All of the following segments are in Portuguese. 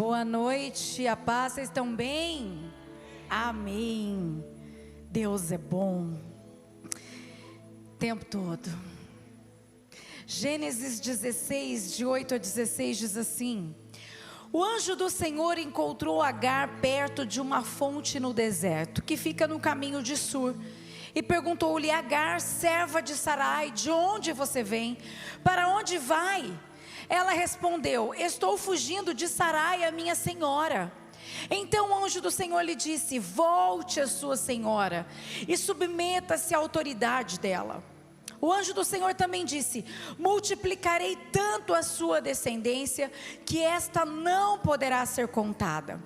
Boa noite, a paz, vocês estão bem? Amém. Deus é bom o tempo todo. Gênesis 16, de 8 a 16 diz assim: o anjo do Senhor encontrou Agar perto de uma fonte no deserto, que fica no caminho de Sur, e perguntou-lhe: Agar, serva de Sarai, de onde você vem? Para onde vai? Ela respondeu: estou fugindo de Sarai, a minha senhora. Então o anjo do Senhor lhe disse: volte a sua senhora e submeta-se à autoridade dela. O anjo do Senhor também disse: multiplicarei tanto a sua descendência, que esta não poderá ser contada.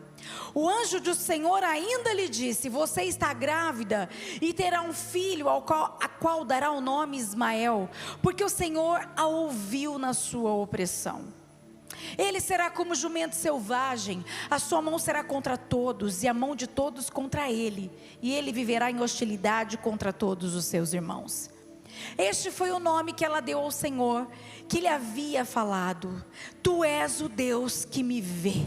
O anjo do Senhor ainda lhe disse: você está grávida e terá um filho, a qual dará o nome Ismael, porque o Senhor a ouviu na sua opressão. Ele será como jumento selvagem, a sua mão será contra todos, e a mão de todos contra ele, e ele viverá em hostilidade contra todos os seus irmãos. Este foi o nome que ela deu ao Senhor, que lhe havia falado: tu és o Deus que me vê.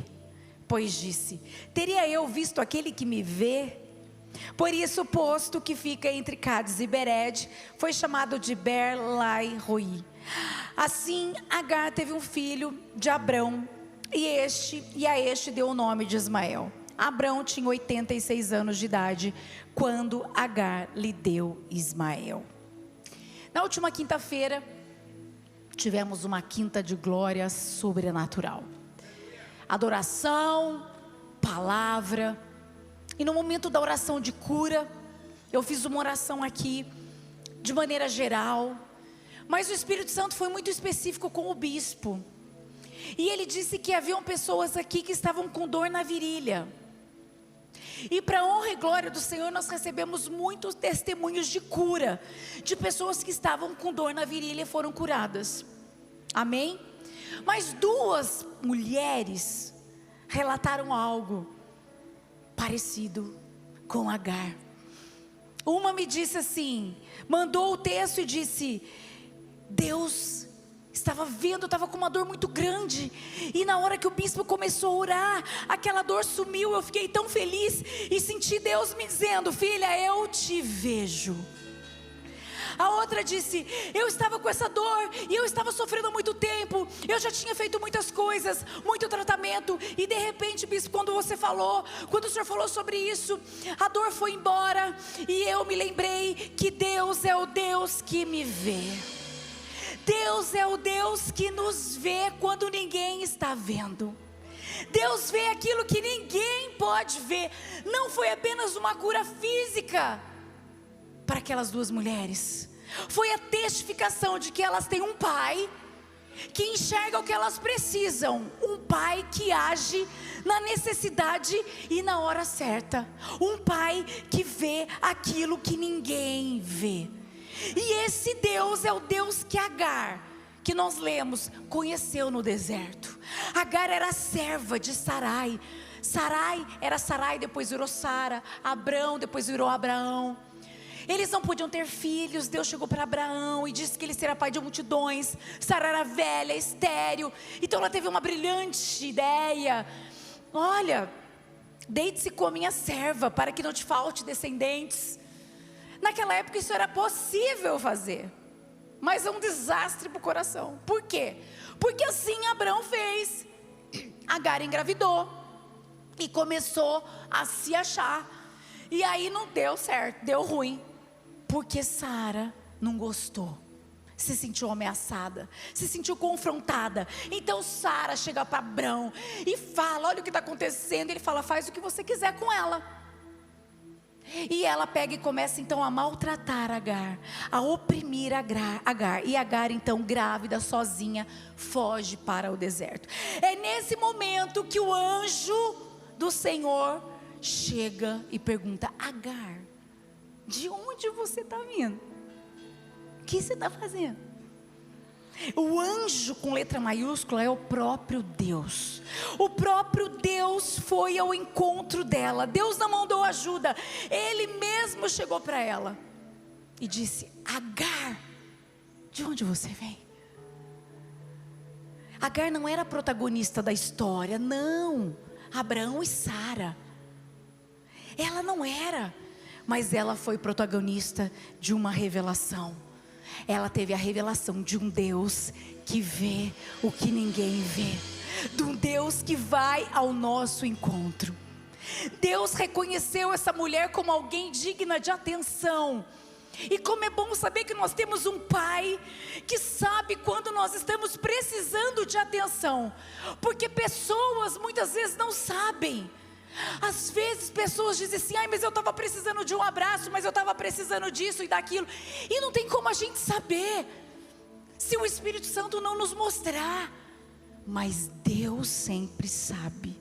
Pois disse: teria eu visto aquele que me vê? Por isso, posto que fica entre Cádiz e Bered, foi chamado de Ber-lai-roi. Assim, Agar teve um filho de Abrão, e a este deu o nome de Ismael. Abrão tinha 86 anos de idade, quando Agar lhe deu Ismael. Na última quinta-feira, tivemos uma quinta de glória sobrenatural. Adoração, palavra. E no momento da oração de cura, eu fiz uma oração aqui, de maneira geral. Mas o Espírito Santo foi muito específico com o bispo. E ele disse que haviam pessoas aqui que estavam com dor na virilha. E para a honra e glória do Senhor, nós recebemos muitos testemunhos de cura, de pessoas que estavam com dor na virilha e foram curadas. Amém? Mas duas mulheres relataram algo parecido com Agar. Uma me disse assim, mandou o texto e disse: Deus estava vendo, estava com uma dor muito grande, e na hora que o bispo começou a orar, aquela dor sumiu. Eu fiquei tão feliz e senti Deus me dizendo: filha, eu te vejo. A outra disse: eu estava com essa dor e eu estava sofrendo há muito tempo, eu já tinha feito muitas coisas, muito tratamento, e de repente, bispo, quando o senhor falou sobre isso, a dor foi embora, e eu me lembrei que Deus é o Deus que me vê. Deus é o Deus que nos vê quando ninguém está vendo. Deus vê aquilo que ninguém pode ver. Não foi apenas uma cura física para aquelas duas mulheres, foi a testificação de que elas têm um pai que enxerga o que elas precisam, um pai que age na necessidade e na hora certa, um pai que vê aquilo que ninguém vê. E esse Deus é o Deus que Agar, que nós lemos, conheceu no deserto. Agar era serva de Sarai. Sarai era Sarai, depois virou Sara. Abrão depois virou Abraão. Eles não podiam ter filhos. Deus chegou para Abraão e disse que ele seria pai de multidões. Sara era velha, estéril. Então ela teve uma brilhante ideia: olha, deite-se com a minha serva, para que não te falte descendentes. Naquela época isso era possível fazer, mas é um desastre para o coração. Por quê? Porque assim Abrão fez. Agar engravidou e começou a se achar, e aí não deu certo, deu ruim, porque Sara não gostou, se sentiu ameaçada, se sentiu confrontada. Então Sara chega para Abrão e fala: olha o que está acontecendo. Ele fala: faz o que você quiser com ela. E ela pega e começa então a maltratar Agar, a oprimir Agar. E Agar então, grávida, sozinha, foge para o deserto. É nesse momento que o anjo do Senhor chega e pergunta: Agar, de onde você está vindo? O que você está fazendo? O anjo com letra maiúscula é o próprio Deus. O próprio Deus foi ao encontro dela. Deus não mandou ajuda, Ele mesmo chegou para ela e disse: Agar, de onde você vem? Agar não era a protagonista da história, não. Abraão e Sara. Ela não era, mas ela foi protagonista de uma revelação. Ela teve a revelação de um Deus que vê o que ninguém vê, de um Deus que vai ao nosso encontro. Deus reconheceu essa mulher como alguém digna de atenção. E como é bom saber que nós temos um Pai que sabe quando nós estamos precisando de atenção, porque pessoas muitas vezes não sabem. Às vezes pessoas dizem assim: ai, mas eu estava precisando de um abraço, mas eu estava precisando disso e daquilo, e não tem como a gente saber, se o Espírito Santo não nos mostrar. Mas Deus sempre sabe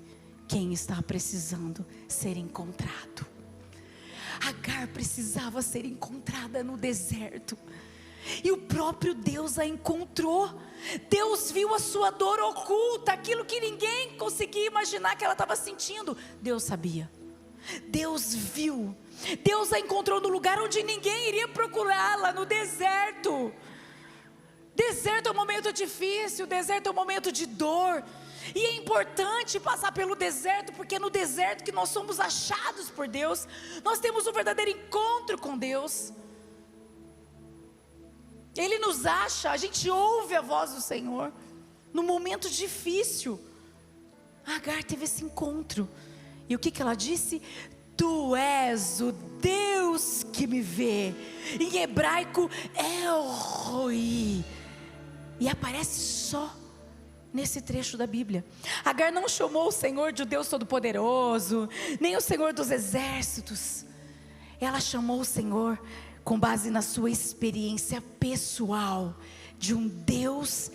quem está precisando ser encontrado. Agar precisava ser encontrada no deserto, e o próprio Deus a encontrou. Deus viu a sua dor oculta, aquilo que ninguém conseguia imaginar que ela estava sentindo. Deus sabia, Deus viu, Deus a encontrou no lugar onde ninguém iria procurá-la, no deserto. Deserto é um momento difícil, deserto é um momento de dor. E é importante passar pelo deserto, porque é no deserto que nós somos achados por Deus. Nós temos um verdadeiro encontro com Deus. Ele nos acha, a gente ouve a voz do Senhor no momento difícil. Agar teve esse encontro. E o que ela disse? Tu és o Deus que me vê. Em hebraico, El Roi. E aparece só nesse trecho da Bíblia. Agar não chamou o Senhor de Deus Todo-Poderoso, nem o Senhor dos Exércitos. Ela chamou o Senhor com base na sua experiência pessoal, de um Deus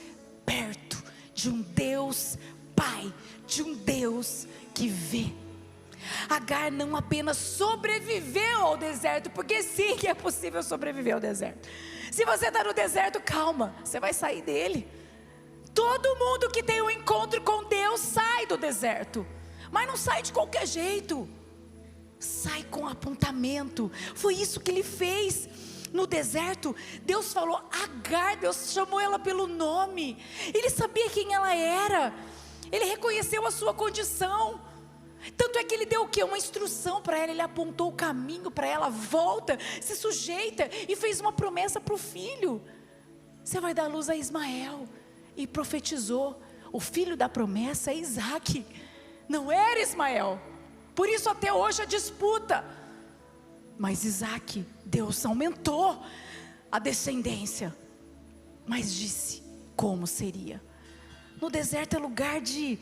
perto, de um Deus Pai, de um Deus que vê. Agar não apenas sobreviveu ao deserto, porque sim que é possível sobreviver ao deserto. Se você está no deserto, calma, você vai sair dele. Todo mundo que tem um encontro com Deus sai do deserto, mas não sai de qualquer jeito, sai com apontamento. Foi isso que ele fez no deserto. Deus falou Agar, Deus chamou ela pelo nome. Ele sabia quem ela era, ele reconheceu a sua condição. Tanto é que ele deu o quê? Uma instrução para ela, ele apontou o caminho para ela: volta, se sujeita, e fez uma promessa para o filho: você vai dar luz a Ismael. E profetizou, o filho da promessa é Isaque, não era Ismael. Por isso até hoje a disputa. Mas Isaque, Deus aumentou a descendência, mas disse como seria. No deserto é lugar de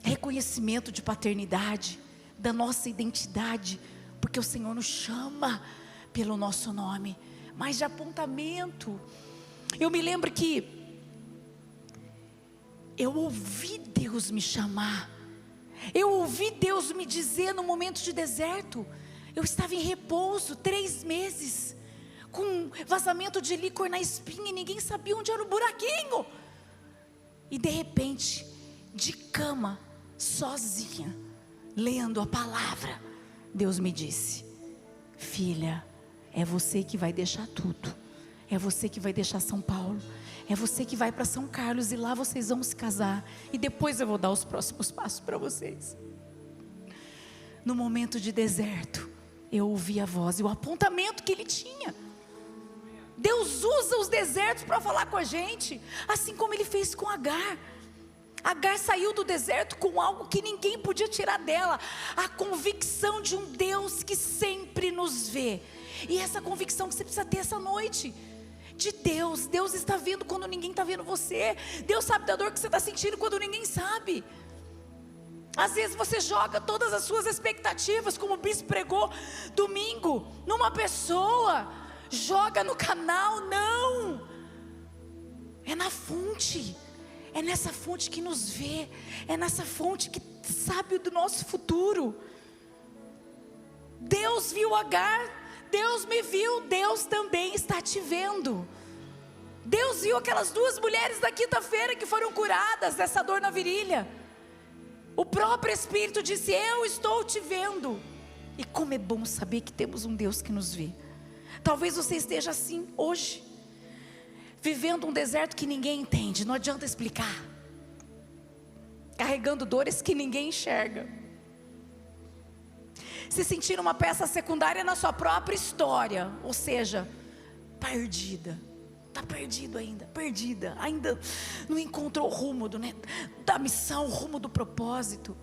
reconhecimento de paternidade, da nossa identidade, porque o Senhor nos chama pelo nosso nome, mas de apontamento. Eu me lembro que eu ouvi Deus me chamar, eu ouvi Deus me dizer no momento de deserto. Eu estava em repouso 3 meses, com vazamento de líquor na espinha, e ninguém sabia onde era o buraquinho. E de repente, de cama, sozinha, lendo a palavra, Deus me disse: filha, é você que vai deixar tudo, é você que vai deixar São Paulo, é você que vai para São Carlos, e lá vocês vão se casar, e depois eu vou dar os próximos passos para vocês. No momento de deserto, eu ouvi a voz e o apontamento que ele tinha. Deus usa os desertos para falar com a gente, assim como ele fez com Agar. Agar saiu do deserto com algo que ninguém podia tirar dela: a convicção de um Deus que sempre nos vê. E essa convicção que você precisa ter essa noite, de Deus. Deus está vendo quando ninguém está vendo você. Deus sabe da dor que você está sentindo quando ninguém sabe. Às vezes você joga todas as suas expectativas, como o bispo pregou domingo, numa pessoa, joga no canal. Não, é na fonte. É nessa fonte que nos vê, é nessa fonte que sabe do nosso futuro. Deus viu Agar, Deus me viu, Deus também está te vendo. Deus viu aquelas 2 mulheres da quinta-feira que foram curadas dessa dor na virilha. O próprio Espírito disse: eu estou te vendo. E como é bom saber que temos um Deus que nos vê. Talvez você esteja assim hoje, vivendo um deserto que ninguém entende, não adianta explicar. carregando dores que ninguém enxerga, se sentindo uma peça secundária na sua própria história, ou seja, perdida, está perdido ainda, perdida, ainda não encontrou o rumo da missão, o rumo do propósito,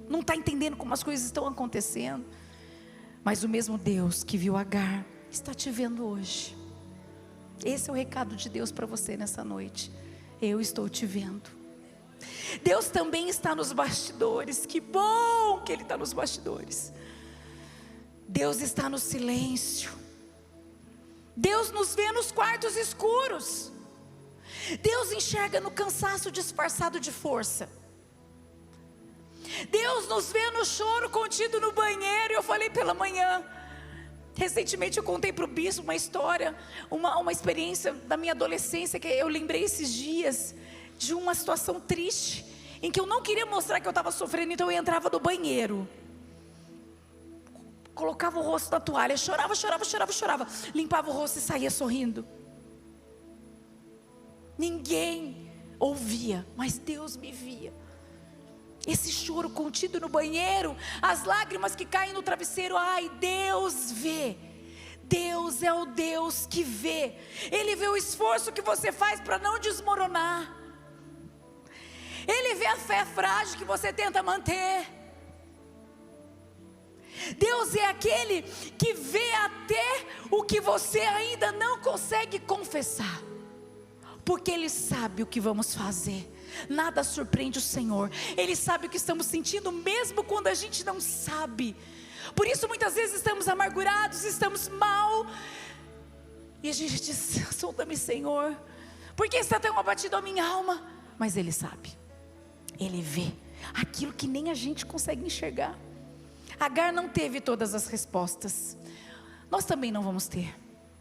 não está entendendo como as coisas estão acontecendo. Mas o mesmo Deus que viu Agar está te vendo hoje. Esse é o recado de Deus para você nessa noite. Eu estou te vendo. Deus também está nos bastidores. Que bom que Ele está nos bastidores. Deus está no silêncio. Deus nos vê nos quartos escuros. Deus enxerga no cansaço disfarçado de força. Deus nos vê no choro contido no banheiro. E eu falei pela manhã, recentemente eu contei para o bispo uma história, uma experiência da minha adolescência, que eu lembrei esses dias de uma situação triste, em que eu não queria mostrar que eu estava sofrendo. Então eu entrava no banheiro, colocava o rosto na toalha, chorava, limpava o rosto e saía sorrindo. Ninguém ouvia, mas Deus me via. Esse choro contido no banheiro, as lágrimas que caem no travesseiro, ai, Deus vê. Deus é o Deus que vê. Ele vê o esforço que você faz para não desmoronar. Ele vê a fé frágil que você tenta manter. Deus é aquele que vê até o que você ainda não consegue confessar, porque Ele sabe o que vamos fazer. Nada surpreende o Senhor. Ele sabe o que estamos sentindo, mesmo quando a gente não sabe. Por isso muitas vezes estamos amargurados, estamos mal, e a gente diz: solta-me, Senhor, porque está tão abatido a minha alma. Mas Ele sabe, Ele vê aquilo que nem a gente consegue enxergar. Agar não teve todas as respostas, nós também não vamos ter,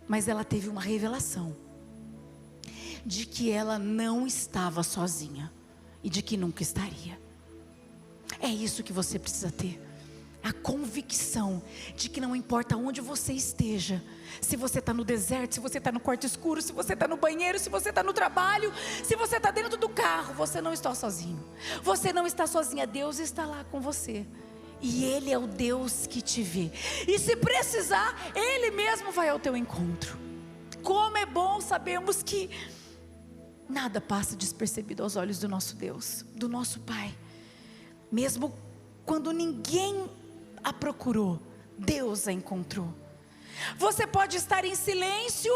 mas ela teve uma revelação de que ela não estava sozinha e de que nunca estaria. É isso que você precisa ter, a convicção de que não importa onde você esteja, se você está no deserto, se você está no quarto escuro, se você está no banheiro, se você está no trabalho, se você está dentro do carro, você não está sozinho, você não está sozinha. Deus está lá com você, e Ele é o Deus que te vê, e se precisar, Ele mesmo vai ao teu encontro. Como é bom sabermos que nada passa despercebido aos olhos do nosso Deus, do nosso Pai. Mesmo quando ninguém a procurou, Deus a encontrou. Você pode estar em silêncio,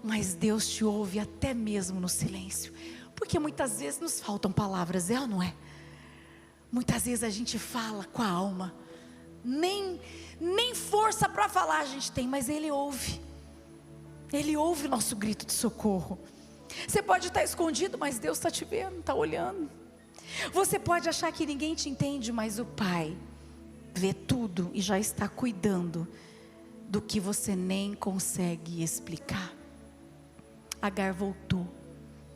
mas Deus te ouve até mesmo no silêncio. Porque muitas vezes nos faltam palavras, é ou não é? Muitas vezes a gente fala com a alma, nem força para falar a gente tem, mas Ele ouve. Ele ouve o nosso grito de socorro. Você pode estar escondido, mas Deus está te vendo, está olhando. Você pode achar que ninguém te entende, mas o Pai vê tudo e já está cuidando do que você nem consegue explicar. Agar voltou,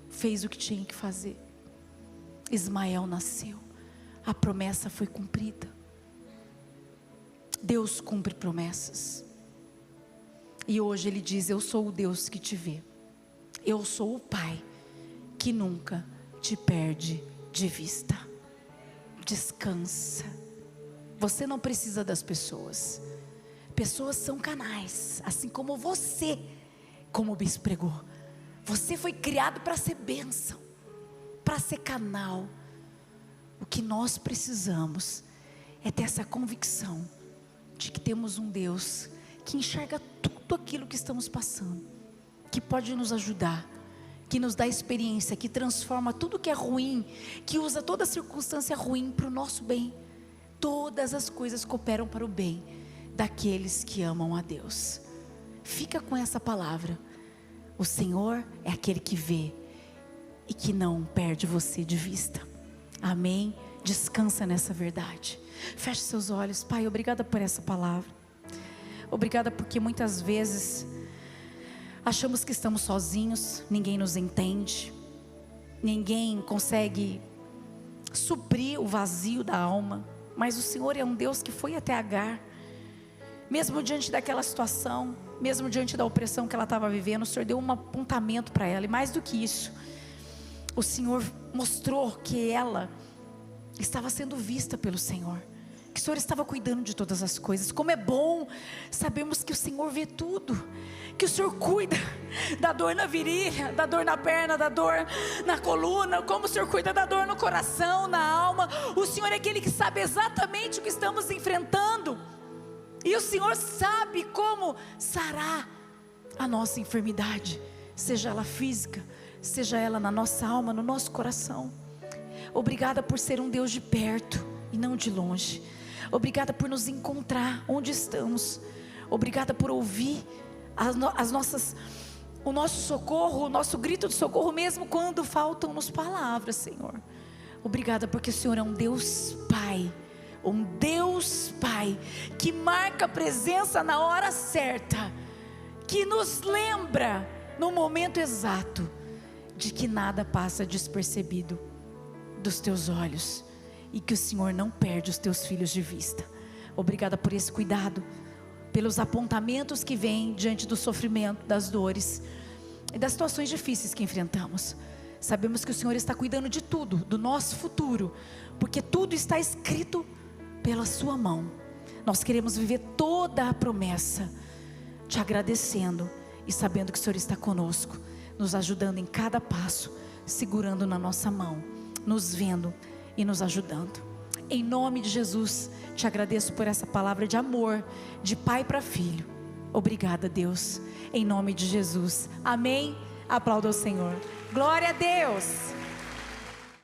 fez o que tinha que fazer. Ismael nasceu, a promessa foi cumprida. Deus cumpre promessas. E hoje Ele diz: eu sou o Deus que te vê. Eu sou o Pai que nunca te perde de vista. Descansa. Você não precisa das pessoas. Pessoas são canais, assim como você, como o bispo pregou. Você foi criado para ser bênção, para ser canal. O que nós precisamos é ter essa convicção de que temos um Deus que enxerga tudo aquilo que estamos passando, que pode nos ajudar, que nos dá experiência, que transforma tudo que é ruim, que usa toda circunstância ruim para o nosso bem. Todas as coisas cooperam para o bem daqueles que amam a Deus. Fica com essa palavra. O Senhor é aquele que vê e que não perde você de vista. Amém? Descansa nessa verdade. Feche seus olhos. Pai, obrigada por essa palavra. Obrigada porque muitas vezes achamos que estamos sozinhos, ninguém nos entende, ninguém consegue suprir o vazio da alma. Mas o Senhor é um Deus que foi até Agar, mesmo diante daquela situação, mesmo diante da opressão que ela estava vivendo. O Senhor deu um apontamento para ela, e mais do que isso, o Senhor mostrou que ela estava sendo vista pelo Senhor, que o Senhor estava cuidando de todas as coisas. Como é bom sabermos que o Senhor vê tudo, que o Senhor cuida da dor na virilha, da dor na perna, da dor na coluna, como o Senhor cuida da dor no coração, na alma. O Senhor é aquele que sabe exatamente o que estamos enfrentando, e o Senhor sabe como sarar a nossa enfermidade, seja ela física, seja ela na nossa alma, no nosso coração. Obrigada por ser um Deus de perto e não de longe. Obrigada por nos encontrar onde estamos. Obrigada por ouvir o nosso socorro, o nosso grito de socorro, mesmo quando faltam-nos palavras, Senhor. Obrigada porque o Senhor é um Deus Pai, um Deus Pai, que marca a presença na hora certa, que nos lembra no momento exato, de que nada passa despercebido dos teus olhos, e que o Senhor não perde os teus filhos de vista. Obrigada por esse cuidado, pelos apontamentos que vêm diante do sofrimento, das dores e das situações difíceis que enfrentamos. Sabemos que o Senhor está cuidando de tudo, do nosso futuro, porque tudo está escrito pela sua mão. Nós queremos viver toda a promessa, te agradecendo e sabendo que o Senhor está conosco, nos ajudando em cada passo, segurando na nossa mão, nos vendo e nos ajudando. Em nome de Jesus, te agradeço por essa palavra de amor, de pai para filho. Obrigada, Deus, em nome de Jesus, amém. Aplauda o Senhor, glória a Deus.